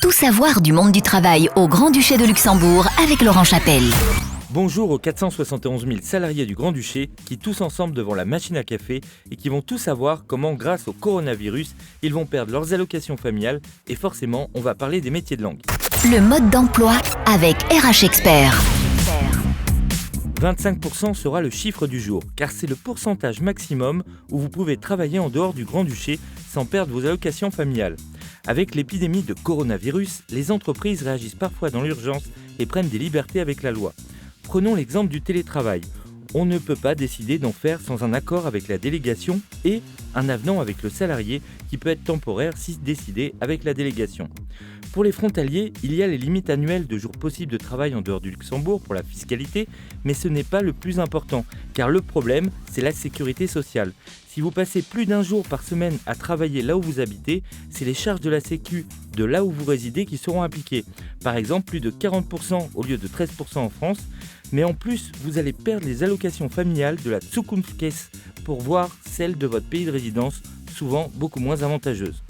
Tout savoir du monde du travail au Grand-Duché de Luxembourg avec Laurent Chapelle. Bonjour aux 471 000 salariés du Grand-Duché qui tous ensemble devant la machine à café et qui vont tous savoir comment grâce au coronavirus ils vont perdre leurs allocations familiales et forcément on va parler des métiers de langue. Le mode d'emploi avec RH Expert. 25% sera le chiffre du jour, car c'est le pourcentage maximum où vous pouvez travailler en dehors du Grand-Duché sans perdre vos allocations familiales. Avec l'épidémie de coronavirus, les entreprises réagissent parfois dans l'urgence et prennent des libertés avec la loi. Prenons l'exemple du télétravail. On ne peut pas décider d'en faire sans un accord avec la délégation et un avenant avec le salarié qui peut être temporaire si décidé avec la délégation. Pour les frontaliers, il y a les limites annuelles de jours possibles de travail en dehors du Luxembourg pour la fiscalité, mais ce n'est pas le plus important, car le problème, c'est la sécurité sociale. Si vous passez plus d'un jour par semaine à travailler là où vous habitez, c'est les charges de la Sécu de là où vous résidez qui seront appliquées. Par exemple, plus de 40% au lieu de 13% en France, mais en plus, vous allez perdre les allocations familiales de la Zukunftskasse pour voir celles de votre pays de résidence, souvent beaucoup moins avantageuses.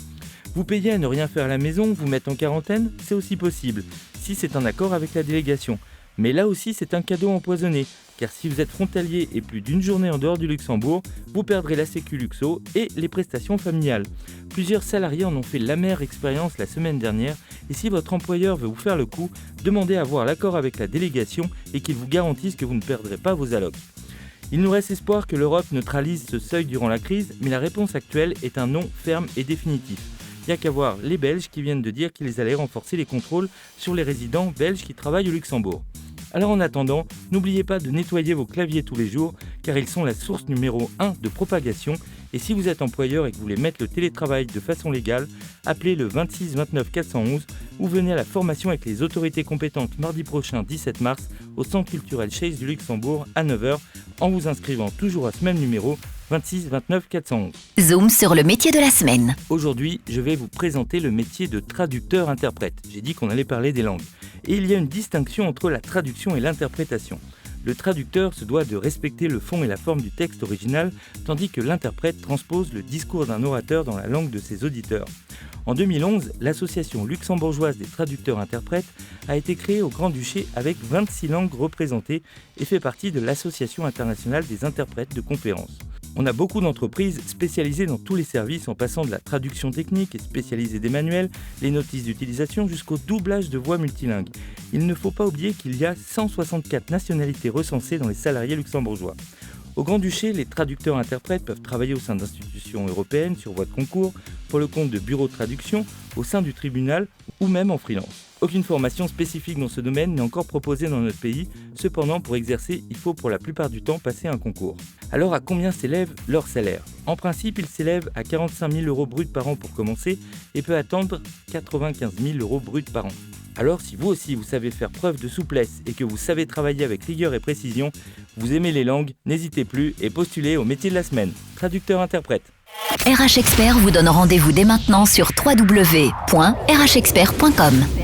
Vous payez à ne rien faire à la maison, vous mettre en quarantaine, c'est aussi possible, si c'est en accord avec la délégation. Mais là aussi, c'est un cadeau empoisonné, car si vous êtes frontalier et plus d'une journée en dehors du Luxembourg, vous perdrez la Sécu Luxo et les prestations familiales. Plusieurs salariés en ont fait l'amère expérience la semaine dernière, et si votre employeur veut vous faire le coup, demandez à avoir l'accord avec la délégation et qu'il vous garantisse que vous ne perdrez pas vos allocs. Il nous reste espoir que l'Europe neutralise ce seuil durant la crise, mais la réponse actuelle est un non ferme et définitif. Il n'y a qu'à voir les Belges qui viennent de dire qu'ils allaient renforcer les contrôles sur les résidents belges qui travaillent au Luxembourg. Alors en attendant, n'oubliez pas de nettoyer vos claviers tous les jours, car ils sont la source numéro 1 de propagation. Et si vous êtes employeur et que vous voulez mettre le télétravail de façon légale, appelez le 26 29 411 ou venez à la formation avec les autorités compétentes mardi prochain 17 mars au Centre culturel Chase du Luxembourg à 9h en vous inscrivant toujours à ce même numéro 26 29 411. Zoom sur le métier de la semaine. Aujourd'hui, je vais vous présenter le métier de traducteur-interprète. J'ai dit qu'on allait parler des langues. Et il y a une distinction entre la traduction et l'interprétation. Le traducteur se doit de respecter le fond et la forme du texte original, tandis que l'interprète transpose le discours d'un orateur dans la langue de ses auditeurs. En 2011, l'association luxembourgeoise des traducteurs-interprètes a été créée au Grand-Duché avec 26 langues représentées et fait partie de l'Association internationale des interprètes de conférences. On a beaucoup d'entreprises spécialisées dans tous les services en passant de la traduction technique et spécialisée des manuels, les notices d'utilisation jusqu'au doublage de voix multilingues. Il ne faut pas oublier qu'il y a 164 nationalités recensées dans les salariés luxembourgeois. Au Grand-Duché, les traducteurs-interprètes peuvent travailler au sein d'institutions européennes sur voie de concours, pour le compte de bureaux de traduction, au sein du tribunal ou même en freelance. Aucune formation spécifique dans ce domaine n'est encore proposée dans notre pays. Cependant, pour exercer, il faut pour la plupart du temps passer un concours. Alors à combien s'élève leur salaire ? En principe, il s'élève à 45 000 € bruts par an pour commencer et peut atteindre 95 000 € bruts par an. Alors si vous aussi vous savez faire preuve de souplesse et que vous savez travailler avec rigueur et précision, vous aimez les langues, n'hésitez plus et postulez au métier de la semaine. Traducteur-interprète. RH Expert vous donne rendez-vous dès maintenant sur www.rhexpert.com.